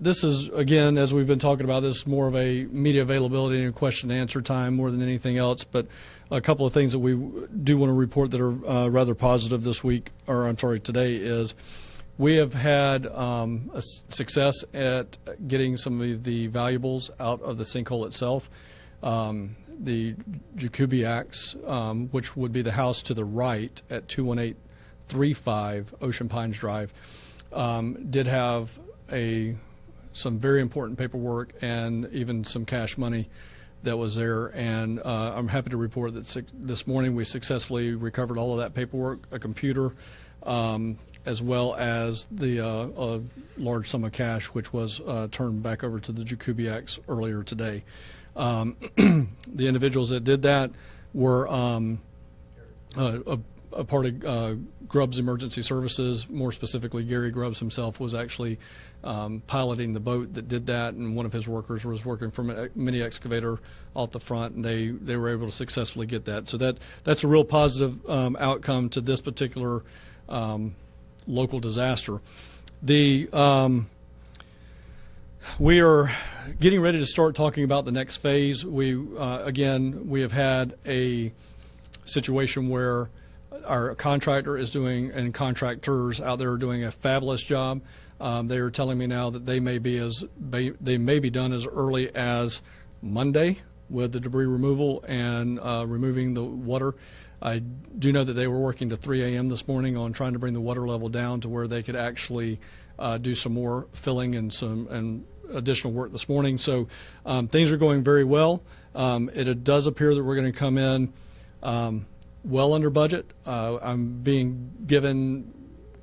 this is, again, as we've been talking about, this is more of a media availability and question and answer time more than anything else. But a couple of things that we do want to report that are rather positive this week, or I'm sorry, today, is we have had a success at getting some of the valuables out of the sinkhole itself. The Jakubiaks, which would be the house to the right at 21835 Ocean Pines Drive, did have some very important paperwork and even some cash money that was there, and I'm happy to report that this morning we successfully recovered all of that paperwork, a computer, as well as the large sum of cash, which was turned back over to the Jakubiaks earlier today. The individuals that did that were a part of Grubbs Emergency Services. More specifically, Gary Grubbs himself was actually piloting the boat that did that, and one of his workers was working from a mini excavator out the front, and they were able to successfully get that. So that's a real positive outcome to this particular local disaster. We are getting ready to start talking about the next phase. Again, we have had a situation where our contractor is doing, and contractors out there are doing a fabulous job. They are telling me now that they may be done as early as Monday with the debris removal and removing the water. I do know that they were working to 3 a.m. this morning on trying to bring the water level down to where they could actually do some more filling and some additional work this morning. So things are going very well. It does appear that we're going to come in well under budget. I'm being given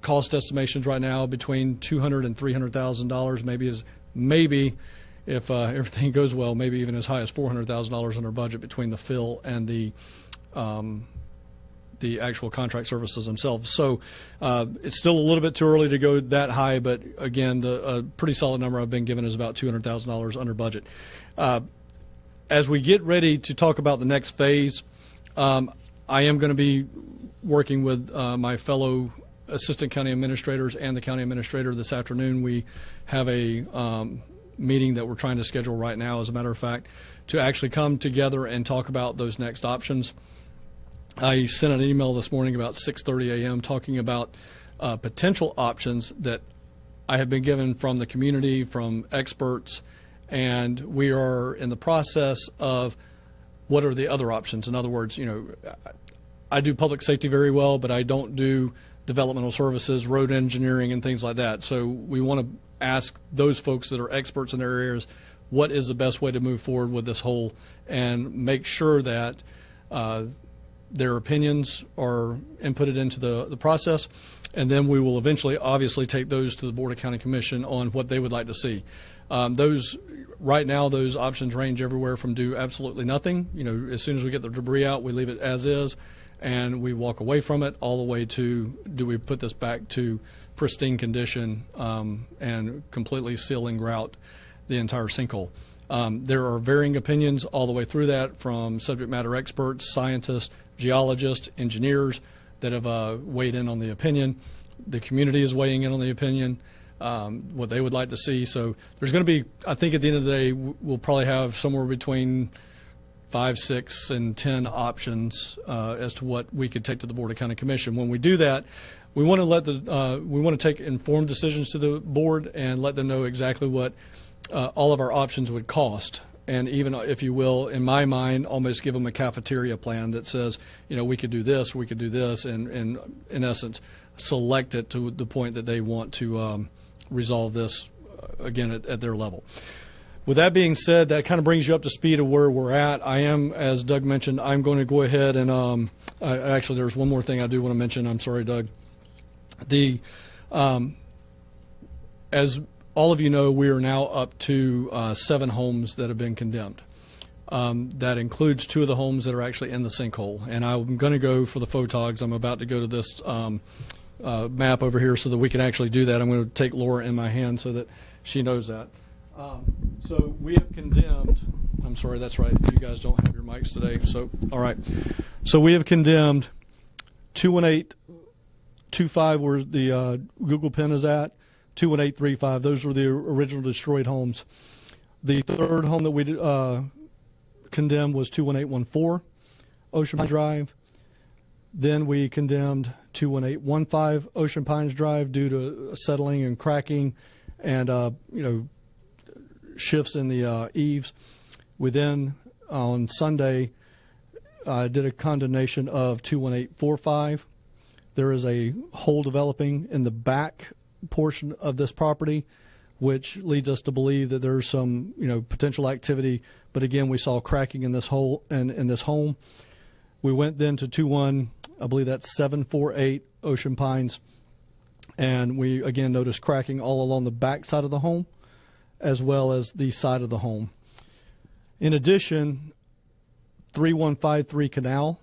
cost estimations right now between $200,000 and $300,000, maybe if everything goes well, maybe even as high as $400,000 under budget between the fill and the actual contract services themselves. So it's still a little bit too early to go that high, but again, a pretty solid number I've been given is about $200,000 under budget. As we get ready to talk about the next phase, I am going to be working with my fellow assistant county administrators and the county administrator this afternoon. We have a meeting that we're trying to schedule right now, as a matter of fact, to actually come together and talk about those next options. I sent an email this morning about 6:30 a.m. talking about potential options that I have been given from the community, from experts, and we are in the process of what are the other options. In other words, I do public safety very well, but I don't do developmental services, road engineering, and things like that. So we want to ask those folks that are experts in their areas, what is the best way to move forward with this whole, and make sure that their opinions are inputted into the process, and then we will eventually obviously take those to the Board of County Commission on what they would like to see. Right now, those options range everywhere from do absolutely nothing. As soon as we get the debris out, we leave it as is, and we walk away from it, all the way to do we put this back to pristine condition and completely seal and grout the entire sinkhole. There are varying opinions all the way through that, from subject matter experts, scientists, geologists, engineers that have weighed in on the opinion. The community is weighing in on the opinion, what they would like to see. So there's going to be, I think at the end of the day, we'll probably have somewhere between 5, 6, and 10 options as to what we could take to the Board of County Commission. When we do that, we want to take informed decisions to the board and let them know exactly what all of our options would cost. And even, if you will, in my mind, almost give them a cafeteria plan that says, we could do this, we could do this, and in essence, select it to the point that they want to resolve this, again, at their level. With that being said, that kind of brings you up to speed of where we're at. I am, as Doug mentioned, I'm going to go ahead and actually, there's one more thing I do want to mention. I'm sorry, Doug. As all of you know, we are now up to 7 homes that have been condemned. That includes 2 of the homes that are actually in the sinkhole. And I'm going to go for the photogs. I'm about to go to this map over here so that we can actually do that. I'm going to take Laura in my hand so that she knows that. So we have condemned, I'm sorry, that's right, you guys don't have your mics today. So, all right. So we have condemned 21825 where the Google pin is at, 21835. Those were the original destroyed homes. The third home that we condemned was 21814 Ocean Pines Drive. Then we condemned 21815 Ocean Pines Drive due to settling and cracking and shifts in the eaves. We then on Sunday did a condemnation of 21845. There is a hole developing in the back portion of this property, which leads us to believe that there's some potential activity. But again, we saw cracking in this hole and in this home. We went then to 748 Ocean Pines, and we again noticed cracking all along the back side of the home as well as the side of the home. In addition, 3153 Canal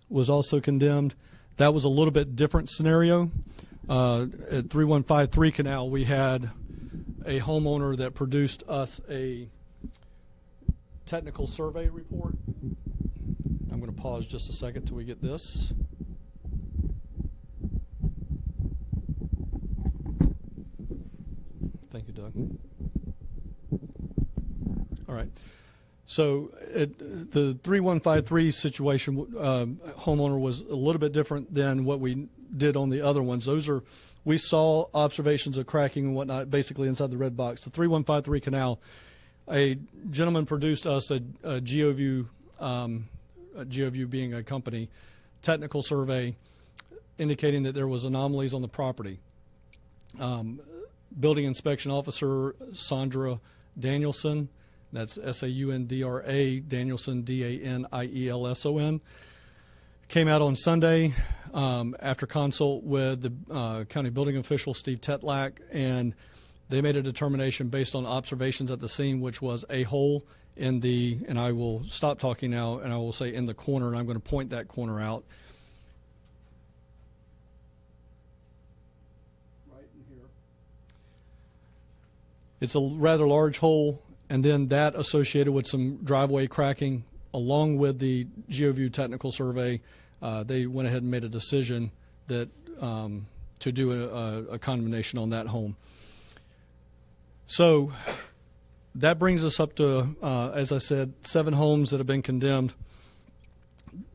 was also condemned. That was a little bit different scenario. At 3153 Canal, we had a homeowner that produced us a technical survey report. I'm going to pause just a second till we get this. Thank you, Doug. All right. So the 3153 situation, homeowner was a little bit different than what we did on the other ones. We saw observations of cracking and whatnot basically inside the red box. The 3153 Canal, a gentleman produced us a GeoView, GeoView being a company, technical survey indicating that there was anomalies on the property. Building inspection officer Sandra Danielson, that's Saundra Danielson, Danielson, came out on Sunday after consult with the county building official Steve Tetlak, and they made a determination based on observations at the scene, which was a hole in the, and I will stop talking now, and I will say in the corner, and I'm going to point that corner out. Right in here. It's a rather large hole, and then that associated with some driveway cracking, along with the GeoView technical survey. They went ahead and made a decision that to do a condemnation on that home. So that brings us up to, as I said, 7 homes that have been condemned.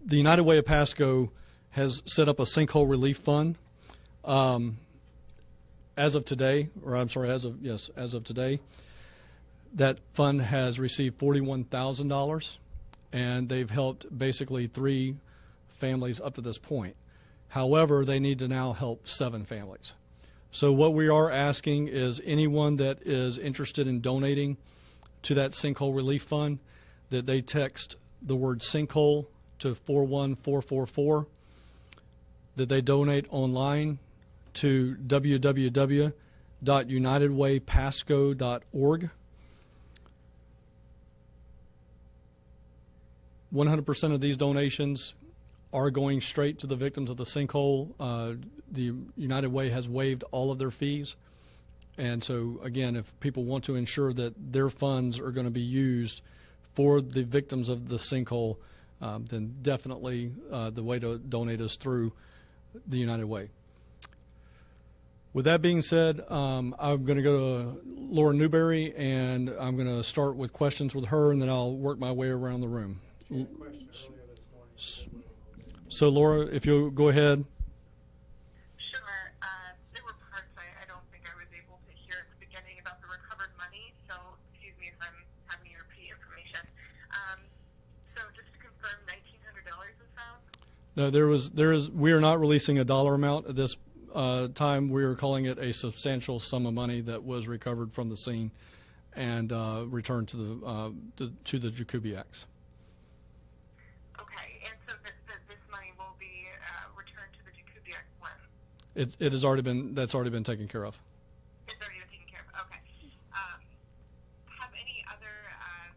The United Way of Pasco has set up a sinkhole relief fund. As of today, as of today, that fund has received $41,000, and they've helped basically 3 families up to this point. However, they need to now help 7 families. So what we are asking is anyone that is interested in donating to that sinkhole relief fund, that they text the word sinkhole to 41444, that they donate online to www.unitedwaypasco.org. 100% of these donations are going straight to the victims of the sinkhole. The United Way has waived all of their fees. And so, again, if people want to ensure that their funds are going to be used for the victims of the sinkhole, then definitely the way to donate is through the United Way. With that being said, I'm going to go to Laura Newberry, and I'm going to start with questions with her, and then I'll work my way around the room. So, Laura, if you'll go ahead. Sure. There were parts I don't think I was able to hear at the beginning about the recovered money, so excuse me if I'm having you repeat information. So just to confirm, $1,900 was found? No, we are not releasing a dollar amount at this time. We are calling it a substantial sum of money that was recovered from the scene and returned to the Jakubiaks. Okay, and so this money will be returned to the Jakubiak when? That's already been taken care of. It's already been taken care of. Okay. Have any other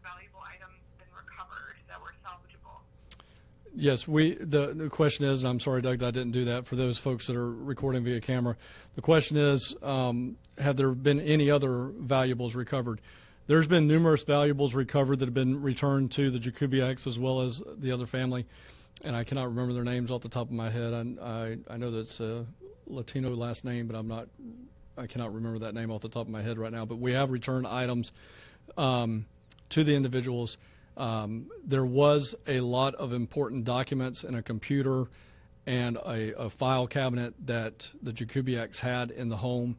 valuable items been recovered that were salvageable? Yes, the question is, and I'm sorry, Doug, that I didn't do that for those folks that are recording via camera. The question is, have there been any other valuables recovered? There's been numerous valuables recovered that have been returned to the Jakubiaks as well as the other family, and I cannot remember their names off the top of my head. I know that's a Latino last name, but I'm not I cannot remember that name off the top of my head right now, but we have returned items to the individuals. There was a lot of important documents in a computer and a file cabinet that the Jakubiaks had in the home.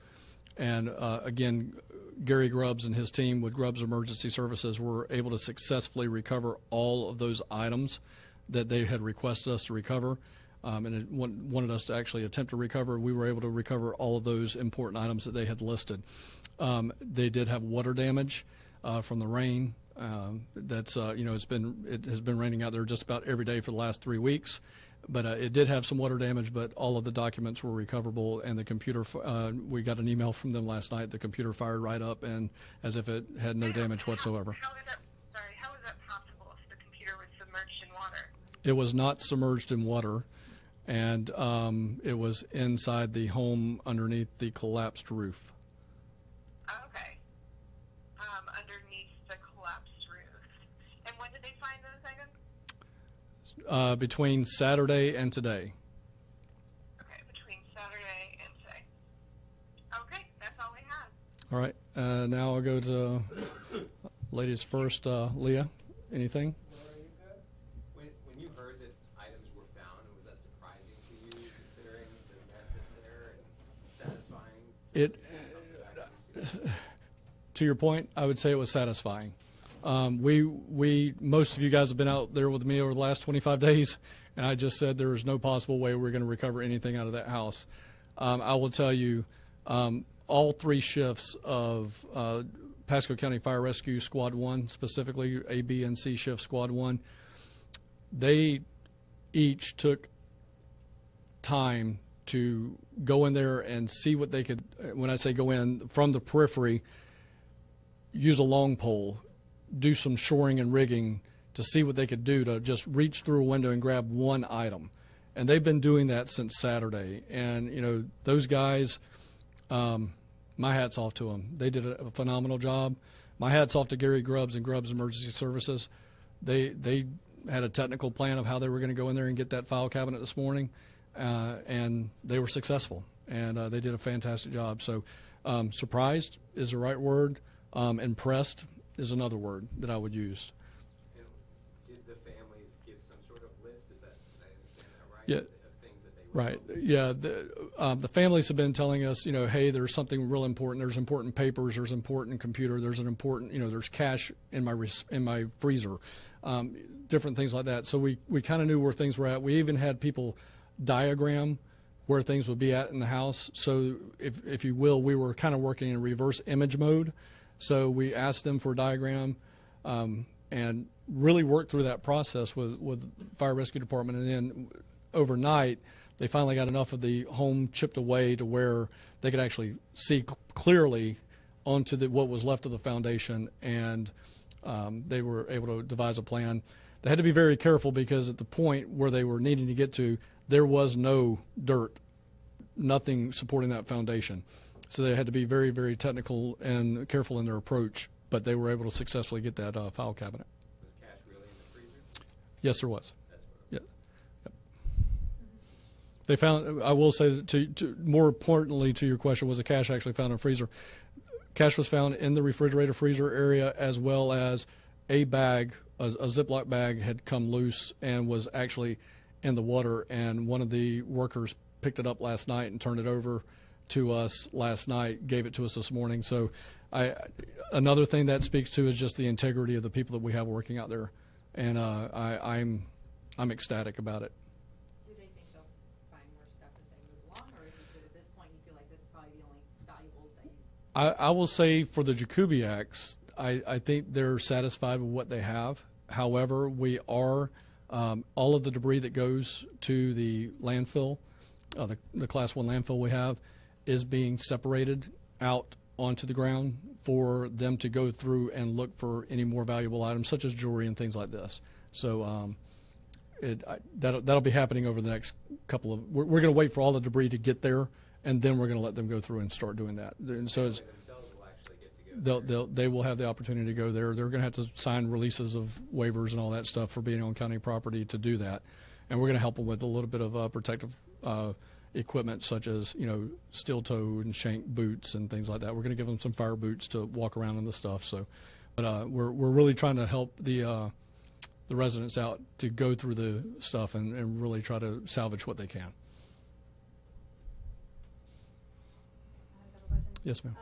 And again, Gary Grubbs and his team with Grubbs Emergency Services were able to successfully recover all of those items that they had requested us to recover, and it wanted us to actually attempt to recover. We were able to recover all of those important items that they had listed. They did have water damage from the rain. That's it has been raining out there just about every day for the last 3 weeks. But it did have some water damage, but all of the documents were recoverable, and the computer, we got an email from them last night, the computer fired right up and as if it had no damage whatsoever. How is that possible if the computer was submerged in water? It was not submerged in water, and it was inside the home underneath the collapsed roof. Okay. Underneath the collapsed roof. And when did they find those items? Between Saturday and today. Okay, between Saturday and today. Okay, that's all we have. All right. Now I'll go to ladies first. Leah, anything? Laura, you good? When you heard that items were found, was that surprising to you, considering the mess that's there, and satisfying? To your point, I would say it was satisfying. Most of you guys have been out there with me over the last 25 days, and I just said there is no possible way we're going to recover anything out of that house. I will tell you, all 3 shifts of Pasco County Fire Rescue Squad 1, specifically A, B, and C shift Squad 1, they each took time to go in there and see what they could, when I say go in, from the periphery, use a long pole, do some shoring and rigging to see what they could do to just reach through a window and grab one item. And they've been doing that since Saturday. And, those guys, my hat's off to them. They did a phenomenal job. My hat's off to Gary Grubbs and Grubbs Emergency Services. They had a technical plan of how they were going to go in there and get that file cabinet this morning, and they were successful. And they did a fantastic job. So surprised is the right word. Impressed is another word that I would use. And did the families give some sort of list? Did I understand that right? Yeah. Of things that they were Right. Yeah. The families have been telling us, hey, there's something real important. There's important papers. There's important computer. There's an important, there's cash in my freezer. Different things like that. So we kind of knew where things were at. We even had people diagram where things would be at in the house. So if you will, we were kind of working in reverse image mode. So we asked them for a diagram and really worked through that process with Fire Rescue Department. And then overnight, they finally got enough of the home chipped away to where they could actually see clearly onto what was left of the foundation, and they were able to devise a plan. They had to be very careful because at the point where they were needing to get to, there was no dirt, nothing supporting that foundation. So they had to be very, very technical and careful in their approach, but they were able to successfully get that file cabinet. Was cash really in the freezer? Yes, there was. That's what Yeah. Yep. They found, I will say, to more importantly to your question, was the cash actually found in a freezer? Cash was found in the refrigerator freezer area, as well as a bag, a Ziploc bag had come loose and was actually in the water, and one of the workers picked it up last night and turned it over to us last night, gave it to us this morning. So another thing that speaks to is just the integrity of the people that we have working out there, and I'm ecstatic about it. Do they think they'll find more stuff as they move along, or is it at this point you feel like this is probably the only valuables that you... I will say for the Jakubiaks, I think they're satisfied with what they have. However, we are, all of the debris that goes to the landfill, the Class 1 landfill we have, is being separated out onto the ground for them to go through and look for any more valuable items, such as jewelry and things like this. So that'll be happening over the next couple of... We're going to wait for all the debris to get there, and then we're going to let them go through and start doing that. And so it's, themselves will actually get to go. they will have the opportunity to go there. They're going to have to sign releases of waivers and all that stuff for being on county property to do that. And we're going to help them with a little bit of protective equipment such as, steel-toe and shank boots and things like that. We're going to give them some fire boots to walk around in the stuff. So, but we're really trying to help the residents out to go through the stuff and really try to salvage what they can. I have a question. Yes, ma'am.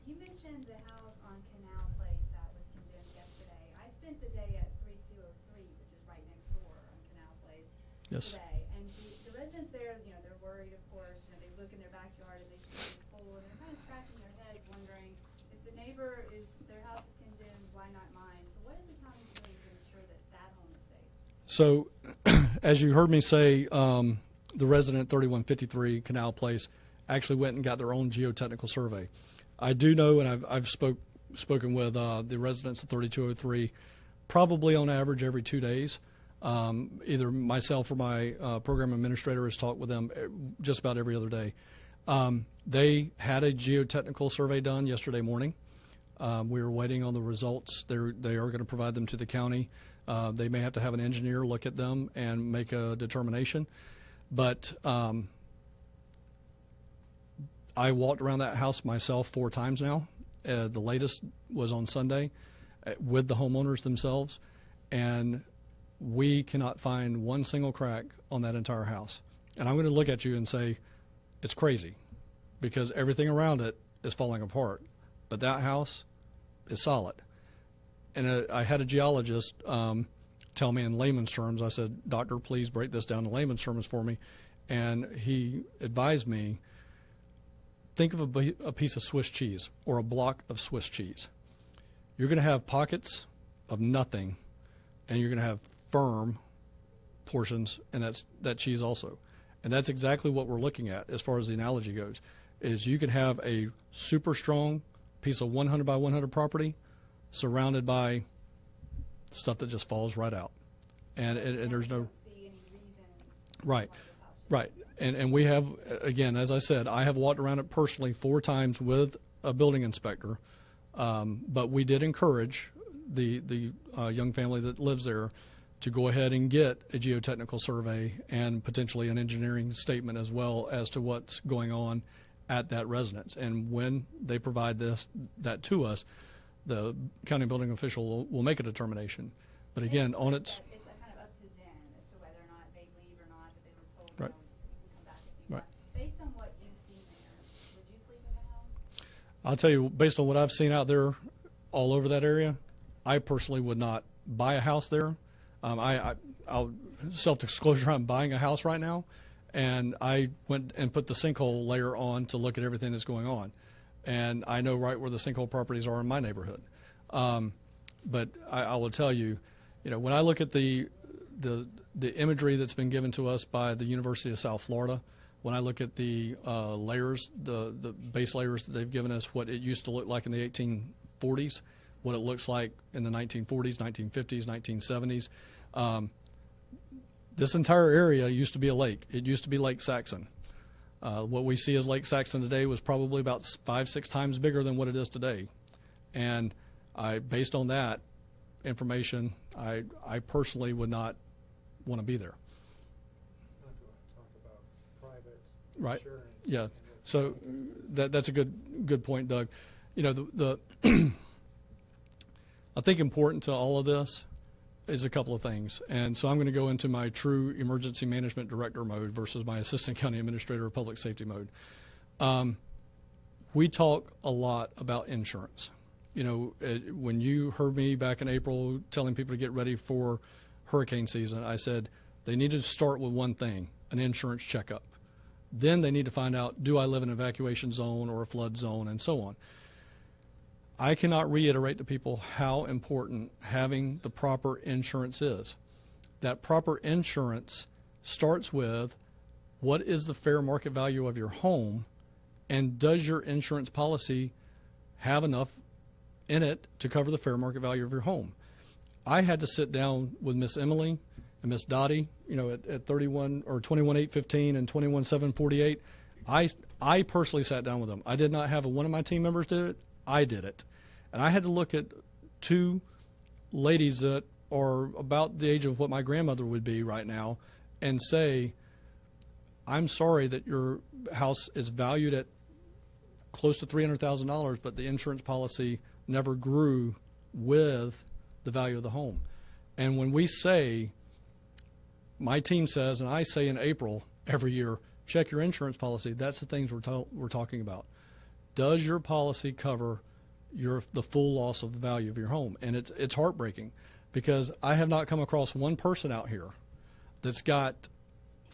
You mentioned the house on Canal Place that was condemned yesterday. I spent the day at 3203, which is right next door on Canal Place, Yes. today. And the residents there, they're worried, of course. They look in their backyard and they see this hole, and they're kind of scratching their heads, wondering if the neighbor their house is condemned, why not mine? So what is the county doing to ensure that that home is safe? So, as you heard me say, the resident 3153 Canal Place actually went and got their own geotechnical survey. I do know, and I've spoken with the residents of 3203, probably on average every 2 days. Either myself or my program administrator has talked with them just about every other day. They had a geotechnical survey done yesterday morning. We are waiting on the results. They are going to provide them to the county. They may have to have an engineer look at them and make a determination. But I walked around that house myself 4 times now. The latest was on Sunday with the homeowners themselves, and we cannot find one single crack on that entire house. And I'm going to look at you and say, it's crazy, because everything around it is falling apart. But that house is solid. And I had a geologist tell me in layman's terms, I said, doctor, please break this down in layman's terms for me. And he advised me, think of a piece of Swiss cheese or a block of Swiss cheese. You're going to have pockets of nothing, and you're going to have firm portions, and that cheese also. And that's exactly what we're looking at as far as the analogy goes, is you can have a super strong piece of 100 by 100 property surrounded by stuff that just falls right out. And there's no... See any reasons Right. why this house should Right. And we have, again, as I said, I have walked around it personally 4 times with a building inspector. But we did encourage the young family that lives there to go ahead and get a geotechnical survey and potentially an engineering statement as well as to what's going on at that residence. And when they provide that to us, the county building official will make a determination. But again, on its... It's kind of up to them as to whether or not they leave or not, but they were told, Right. you can come back if you Right. want. Based on what you've seen there, would you sleep in the house? I'll tell you, based on what I've seen out there all over that area, I personally would not buy a house there. I'll self-disclosure, I'm buying a house right now, and I went and put the sinkhole layer on to look at everything that's going on. And I know right where the sinkhole properties are in my neighborhood. But I will tell you, when I look at the imagery that's been given to us by the University of South Florida, when I look at the layers, the base layers that they've given us, what it used to look like in the 1840s, what it looks like in the 1940s, 1950s, 1970s. This entire area used to be a lake. It used to be Lake Saxon. What we see as Lake Saxon today was probably about 5-6 times bigger than what it is today. And based on that information, I personally would not want to be there. Not to talk about private Right. insurance. Yeah. and So that's a good point, Doug. The I think important to all of this is a couple of things. And so I'm going to go into my true emergency management director mode versus my assistant county administrator of public safety mode. We talk a lot about insurance. When you heard me back in April telling people to get ready for hurricane season, I said they need to start with one thing, an insurance checkup. Then they need to find out, do I live in an evacuation zone or a flood zone, and so on. I cannot reiterate to people how important having the proper insurance is. That proper insurance starts with what is the fair market value of your home, and does your insurance policy have enough in it to cover the fair market value of your home? I had to sit down with Miss Emily and Miss Dottie, at 31 or 21,815 and 21,748. I personally sat down with them. I did not have one of my team members do it. I did it. And I had to look at 2 ladies that are about the age of what my grandmother would be right now and say, I'm sorry that your house is valued at close to $300,000, but the insurance policy never grew with the value of the home. And when we say, my team says, and I say in April every year, check your insurance policy, that's the things we're talking about. Does your policy cover the full loss of the value of your home? And it's heartbreaking, because I have not come across one person out here that's got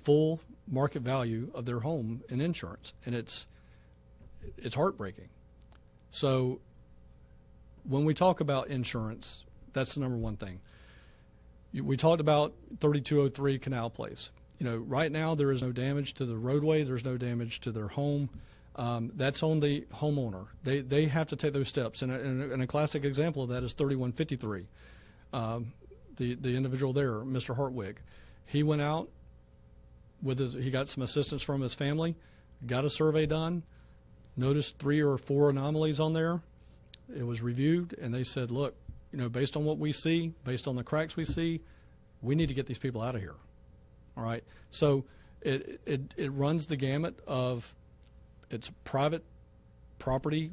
full market value of their home in insurance, and it's heartbreaking. So when we talk about insurance, that's the number one thing. We talked about 3203 Canal Place. Right now there is no damage to the roadway, there's no damage to their home. That's on the homeowner. They have to take those steps. And a classic example of that is 3153. The individual there, Mr. Hartwig, he went out he got some assistance from his family, got a survey done, noticed 3 or 4 anomalies on there. It was reviewed, and they said, look, based on what we see, based on the cracks we see, we need to get these people out of here. All right? So it runs the gamut of, it's private property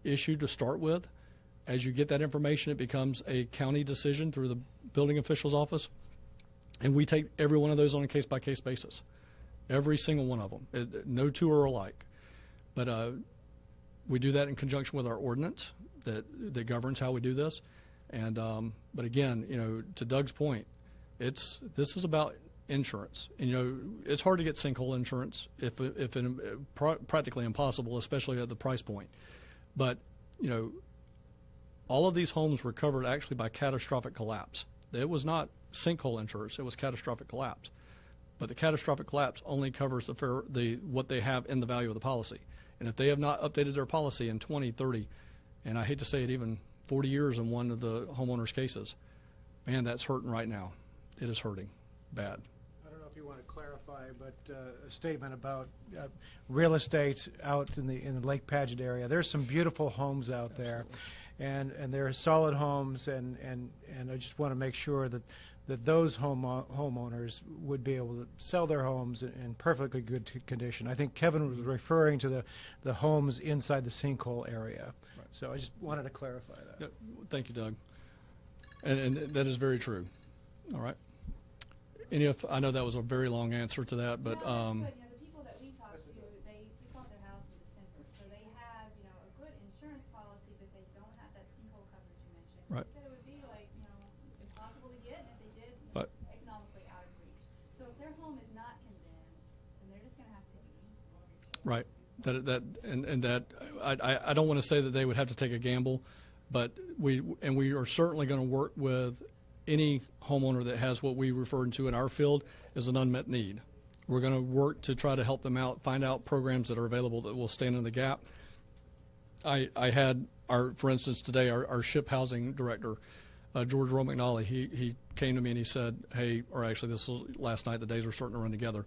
issue to start with. As you get that information, it becomes a county decision through the building official's office, and we take every one of those on a case-by-case basis. Every single one of them. No two are alike. But we do that in conjunction with our ordinance that governs how we do this. And but again, to Doug's point, this is about insurance. And it's hard to get sinkhole insurance, if practically impossible, especially at the price point. But all of these homes were covered actually by catastrophic collapse. It was not sinkhole insurance; it was catastrophic collapse. But the catastrophic collapse only covers what they have in the value of the policy. And if they have not updated their policy in 20, 30, and I hate to say it, even 40 years in one of the homeowners' cases, man, that's hurting right now. It is hurting bad. I don't know if you want to clarify, but a statement about real estate out in the Lake Padgett area. There's some beautiful homes out there, and they're solid homes, and I just want to make sure that those homeowners would be able to sell their homes in perfectly good condition. I think Kevin was referring to the homes inside the sinkhole area. Right. So I just wanted to clarify that. Yep. Thank you, Doug. And that is very true. All right. I know that was a very long answer to that, but No, that's good. The people that we talk to, they just want their house in December, so they have a good insurance policy, but they don't have that sinkhole coverage you mentioned. Right. They said it would be like impossible to get, and if they did, Right. economically out of reach. So if their home is not condemned, then they're just going to have to be. right. I don't want to say that they would have to take a gamble, but we are certainly going to work with any homeowner that has what we refer to in our field as an unmet need. We're going to work to try to help them out, find out programs that are available that will stand in the gap. I had for instance, today, our ship housing director, George Rowe McNally, he came to me and he said, hey, or actually this was last night, the days were starting to run together.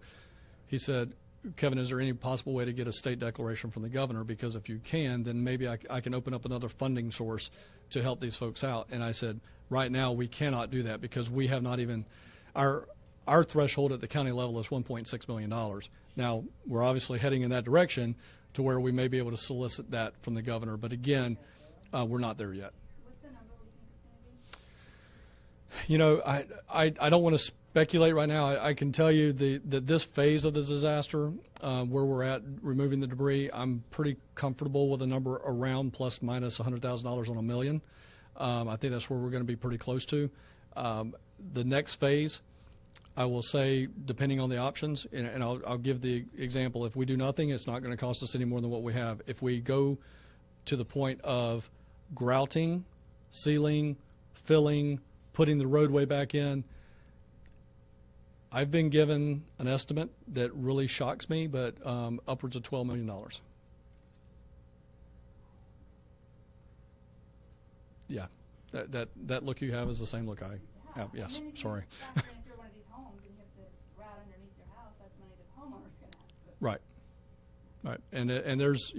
He said, Kevin, is there any possible way to get a state declaration from the governor? Because if you can, then maybe I can open up another funding source to help these folks out. And I said, right now we cannot do that, because we have not even, our threshold at the county level is $1.6 million. Now, we're obviously heading in that direction to where we may be able to solicit that from the governor. But again, we're not there yet. What's the number we think it's going to be? I don't want to speculate right now. I can tell you that this phase of the disaster, where we're at removing the debris, I'm pretty comfortable with a number around plus minus $100,000 on $1 million. I think that's where we're going to be pretty close to. The next phase, I will say, depending on the options, and I'll give the example. If we do nothing, it's not going to cost us any more than what we have. If we go to the point of grouting, sealing, filling, putting the roadway back in, I've been given an estimate that really shocks me, but upwards of $12 million. Yeah, that look you have is the same look I have. Yes, And then if sorry. You factor in if you're one of these homes and you have to route underneath your house, that's money the homeowner's going to have to put. Right, right, and there's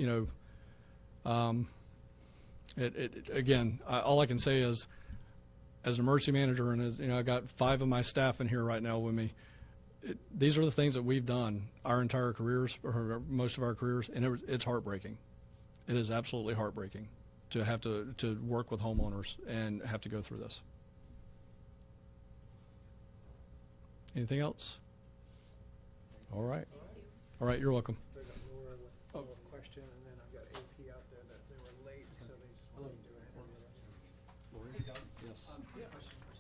again, all I can say is, as an emergency manager, and as I got 5 of my staff in here right now with me, these are the things that we've done our entire careers, or most of our careers, and it's heartbreaking. It is absolutely heartbreaking to have to work with homeowners and have to go through this. Anything else? All right. All right, you're welcome. There's a Laura with a follow-up question, and then I've got AP out there that they were late, so they just wanted to do it. Lori? Yes. Quick question for